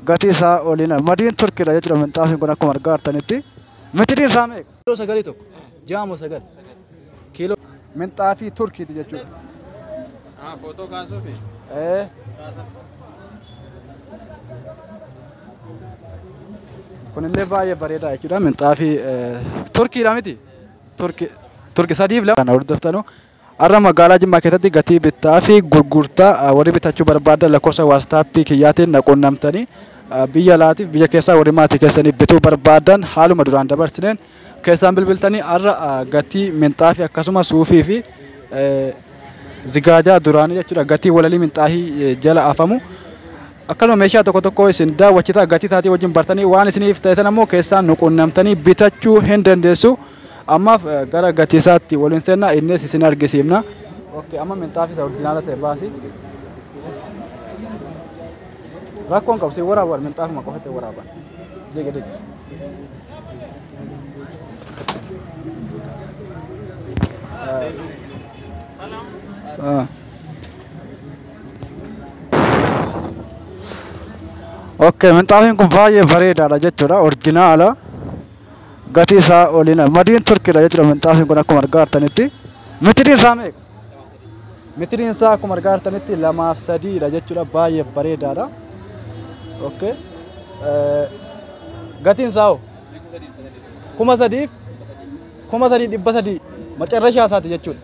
gatii isaa oliin madiin turkiidha jechuudha. Minxaafiin kun akkuma argaa jirtanitti mitiriin isaa meeqa? Kiiloo sagalii tokko jaamu sagal kiiloo minxaafii turkiiti jechuudha. Footoo kaasuufi. Kunillee baay'ee bareedaa jechuudha. Minxaafii turkiidha miti? Turki sadiif lama. Kana hordoftanu har'a magaalaa Jimmaa keessatti gatii bittaa fi gurgurtaa warri bitachuu barbaadan lakkoofsa waatsaappii kiyyaatiin na quunnamtanii biyya alaatiif biyya keessaa warri maatii keessanii bituu barbaadan haaluma duraan dabarsineen keessaan bilbiltanii har'a gatii minxaafii akkasumas suufii fi zigaajaa duraanii jechuudha. Gatii walalii minxaafii jala afamu. Akkasuma meeshaa tokko tokko isin daawwachitaa gatii taatii wajjin bartanii waan isiniif ta'etan ammoo keessaan nu quunnamtanii bitachuu hin dandeessu. Ammaaf gara gatii isaatti waliin seenna innis isin argisiifna. Okey, amma minxaafii isa orjinaala ta'e baasi. Rakkoon qabu si waraaban minxaafuma qofatti waraaban. Dege dege. Okey, minxaafiin kun baay'ee bareedaadha jechuudha. Orjinaala. Gatii isaa oliin madiin turkiidha jechuudha. Minxaafiin kun akkuma argaa jirtanitti mitiriin isaa meeqa? Mitiriin isaa akkuma argaa jirtanitti 2-3dha jechuudha. Baay'ee bareedaadha. Okey. Gatiin isaa hoo? 3,300 macarrashaa isaati jechuudha.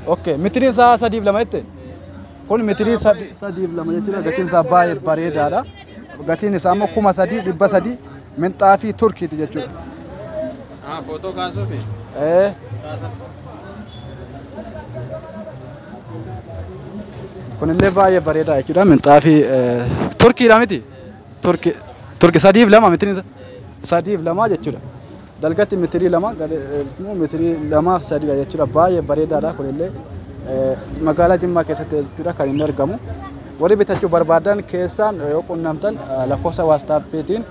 Okey, mitiriin isaa 3-2 jette? Kun mitirii 3-2 jechuudha. Gatiin isaa baay'ee bareedaadha. Gatiin isaa immoo 3,300 minxaafii turkiiti jechuudha. Footoo kaasuufi. Kunillee baay'ee bareedaa jechuudha. Minxaafii turkiidha miti? Turki 3-2 mitiriin 3-2 jechuudha. Dalgatti mitirii 2 mitirii 2-3 jechuudha. Baay'ee bareedaadha. Kunillee magaalaa Jimmaa keessatti jechuudha kan inni argamu. Warri bitachuu barbaadan keessaan yoo quunnamtan lakkoofsa waatsaapiitiin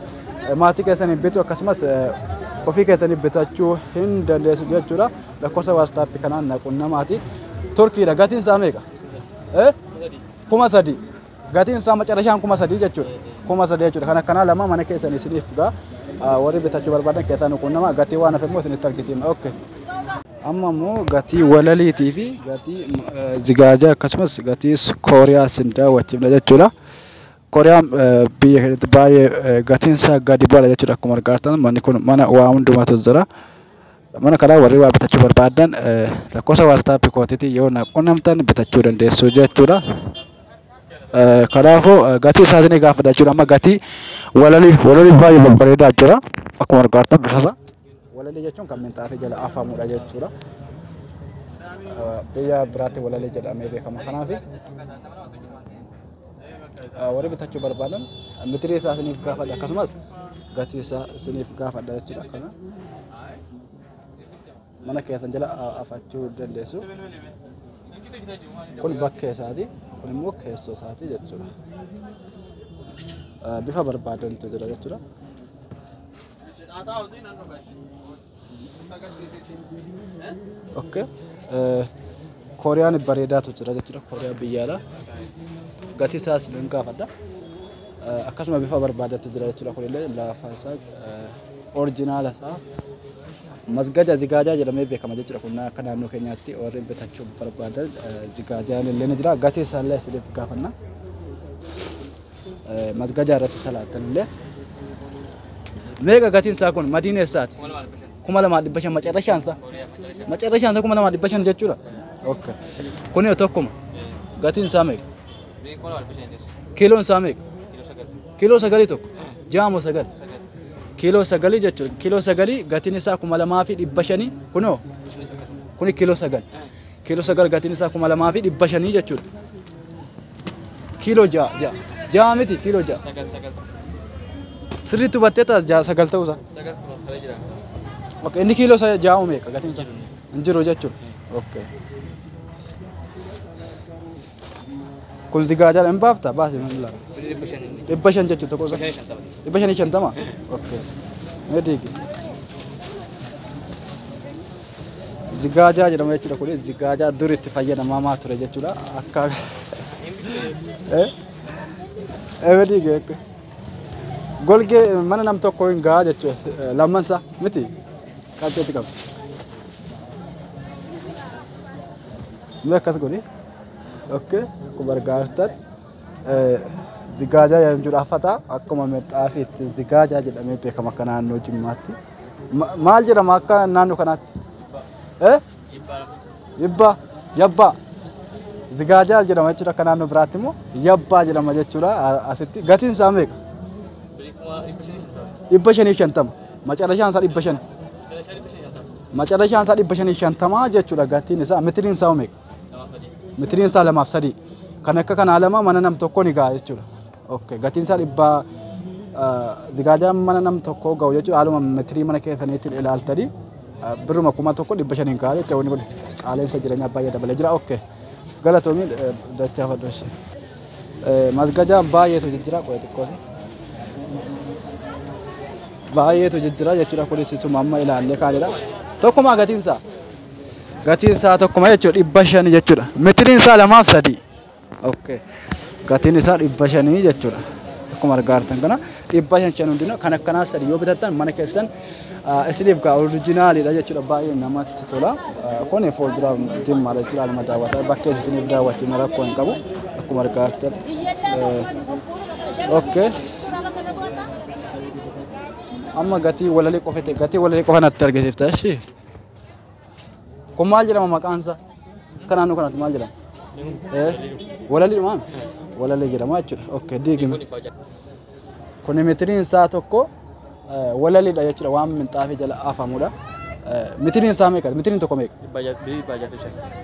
maatii keessanii bituu akkasumas ofii keessanii bitachuu hin dandeessu jechuudha. Lakkoofsa waatsaappii kanaan na quunnamaati. Turkiidha. Gatiin isaa meeqa? 3,000. Gatiin isaa macarrashaan 3,000 jechuudha. 3,000 jechuudha. Kan akkanaa lama mana keessanii isiniif gaa warri bitachuu barbaadan keessaan quunnama. Gatii waan hafe immoo isinitti argisiifna. Okey. Amma immoo gatii walaliitii fi gatii zigaajaa akkasumas gatii kooriyaa isin daawwachiifna jechuudha. Kooriyaan biyya keessatti baay'ee gatiin isaa gadi bu'aadha jechuudha. Akkuma argaa jirtan manni kun mana waa hundumaatu jira. Mana kanaa warri waa bitachuu barbaadan lakkoofsa waatsaappii kootiitiin yoo na quunnamtan bitachuu dandeessu jechuudha. Kanaafuu gatii isaatiin gaafadha jechuudha. Amma gatii walalii baay'ee bareedaa jira. Akkuma argaa jirtan bifa walalii jechuun kan minxaafii jala afamudha jechuudha. Biyya biraatti walalii jedhamee beekama. Kanaaf warri bitachuu barbaadan mitirii isaa isiniif gaafadha akkasumas gatii isaa isiniif gaafadha jechuudha. Kana mana keessan jala afachuu dandeessu. Kun bakkee isaati. Kun immoo keessoo isaati jechuudha. Bifa barbaadantu jira jechuudha. Okey. Kooriyaan bareedaatu jira jechuudha. Kooriyaa biyyaadha. Gatii isaa isiniin gaafadha. Akkasuma bifa barbaadatu jira jechuudha. Kunillee lafa isaa orjinaala isaa masgaja zigaajaa jedhamee beekama jechuudha. Kun akka naannoo keenyaatti warri bitachuu barbaadan zigaajaan illee ni jira. Gatii isaa illee isiniif gaafanna. Masgaja irratti salaatan illee meeqa gatiin isaa kun madiin eessaati? 2,500 macarrashaan isaa. Macarrashaan isaa 2,500 jechuudha. Okey. Kun yoo tokkuma gatiin isaa meeqa? Kiiloon isaa meeqa? Kiiloo 9 tokko. Jaamu 9. Kiiloo 9 jechuudha. Kiiloo 9 gatiin isaa 2,500 kunoo. Kuni kiiloo 9. Kiiloo 9 gatiin isaa 2,500 jechuudha. Kiiloo 6. Jaa miti kiiloo 6. 9. Sirriitti hubattee ta'a 9 ta'uusaa. 9 jira. Okey, inni kiiloo 6 meeqa gatiin isaa? Hin jiru jechuudha. Okey. Kun zigaajaa hin baafta baasii maal laata? 500 jechuudha tokko isaa. 550. Okey. Meediiki. Zigaajaa jedhama jechuudha. Kun zigaajaa dur itti fayyadamamaa ture jechuudha. Akka meediiki. golgee mana nam tokko hin gahaa jechuudha lammansa miti qabxeetti qabu. Mee akkas godhi. Okay akkuma argaatan zigaajaa jechuudha afata akkuma xaafiitti zigaajaa jedhamee beekama akka naannoo Jimmaatti. Maal jedhama akka naannoo kanaatti? Yibba yabba zigaajaa jedhama jechuudha akka naannoo biraatti immoo yabbaa jedhama jechuudha asitti gatiin isaa meeqa? 550 macarashaan isaa 500 macarashaan isaa 550 jechuudha gatiin isaa mitiriin isaa meeqa? Mitiriin isaa 2-3 kan akka kanaa lama mana nam tokko ni gaha jechuudha. Okay gatiin isaa zigaajaan mana nam tokko gahu jechuudha haaluma mitirii mana keessaniitti ilaaltanii birruma 1,500 gaha jechuudha wanni kun qaaleensa jireenyaa baay'ee dabalee jira. Okay galatoomii dachaa fadhooshi masgajaa baay'eetu jira qo'ee xiqqoosi baay'eetu jira jechuudha kunis isuma amma ilaallee kaanidha tokkuma gatiin isaa tokkuma jechuudha 500 jechuudha mitiriin isaa 2-3 okay gatiin isaa 500 jechuudha akkuma argaartan kana 500 hundinuu kan akkanaa sadii yoo bitattan mana keessan isiniif gaa oriijinaaliidha jechuudha baay'ee namatti tola kun fuuldura Jimmaa jechuudha alma daawwataa bakkee isiniif daawwachuun rakkoo hin qabu akkuma argaartan okay amma gatii walalii qofa natti argisiifta ishee kun maal jedhama maqaansa akka naannoo kanatti maal jedhama walalii maal walalii jedhama jechuudha okay diigime kun mitiriin isaa tokko walaliidha jechuudha waan minxaafii jala afamudha mitiriin isaa meeqa mitiriin tokko meeqa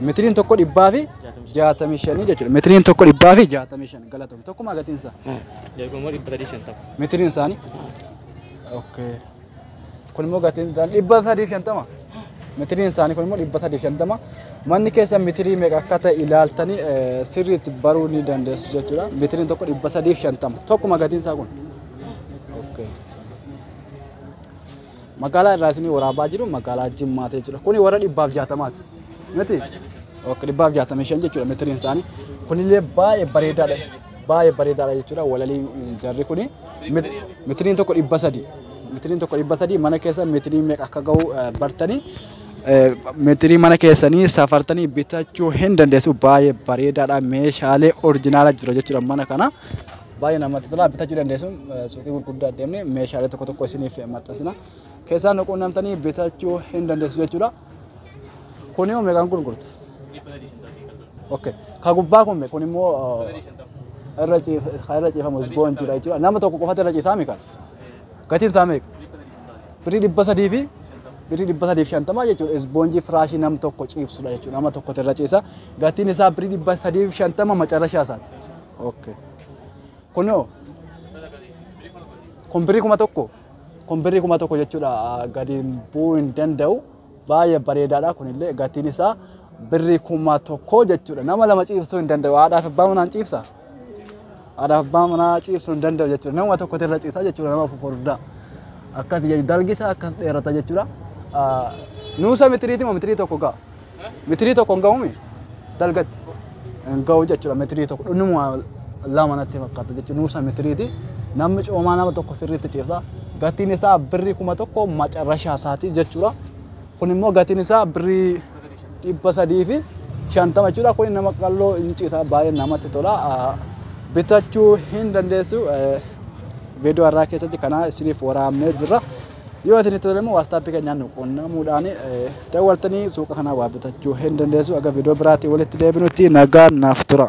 mitiriin tokko 165 jechuudha mitiriin tokko 165 galatoom tokkuma gatiin isaa mitiriin isaanii okay kun immoo gatiin isaa 350 mitiriin isaanii kun immoo 350 manni keessa mitirii meeqa akka ta'e ilaaltanii sirriitti baruu ni dandeessu jechuudha mitiriin tokko 350 tokkuma gatiin isaa kun okay magaalaa irraa isinii waraabaa jiru magaalaa Jimmaa jechuudha kuni warra 160ti miti okay 165 jechuudha mitiriin isaanii kunillee baay'ee bareedaadha jechuudha walalii jarri kuni mitiriin tokko 300 mitiriin tokko 300 mana keessa mitirii meeqa akka ga'u bartanii mitirii mana keessanii safartanii bitachuu hin dandeessu baay'ee bareedaadha meeshaalee oriijinaala jira jechuudha mana kana baay'ee namatti tola bitachuu dandeessu suuqii gurguddaa deemnee meeshaalee tokko isiniif maxxansina keessaan quunnamtanii bitachuu hin dandeessu jechuudha kun immoo meeqaan gurgurta okay ka gubbaa kun immoo irra ciifamu ispoonjiidha jechuudha nama tokko qofatu irra ciisaa meeqa gatiin isaa meeqa birii 300 fi birii 350 jechuudha ispoonjii firaashii nam tokko ciibsudha jechuudha nama tokko irra ciisa gatiin isaa birii 350 macarashaa isaati okay kunoo kombirii kuma tokko jechuudha gadi bu'uu hin danda'u baay'ee bareedaadha kunillee gatiin isaa birii kuma tokko jechuudha nama lama ciibsuu hin danda'u haadhaaf abbaa manaan ciibsa haadhaaf abbaa manaa ciibsuu hin danda'u jechuudha nama tokko irra ciisa jechuudha nama fufurdaa akkas dalgisaa akkas dheerata jechuudha nuusa mitiriiti moo mitirii tokko ga'a mitirii tokko hin ga'uumi dalgatti hin ga'u jechuudha mitirii tokko dhunuma lama natti fakkaata jechuudha nuusa mitiriiti namni coomaa nama tokko sirriitti ciibsa gatiin isaa birii kuma tokko macarashaa isaati jechuudha kun immoo gatiin isaa birii 350 jechuudha kun nama qalloo hin ciisa baay'ee namatti tola bitachuu hin dandeessu viidiyoo irraa keessatti kana isiniif waraabnee jirra yoo isin itti tolemmoo waatsaappii keenyaan nu qunnamuudhaan daawwaltanii suuqa kanaa waa bitachuu hin dandeessu aga viidiyoo biraatti walitti deebinutti nagaan naaf tura.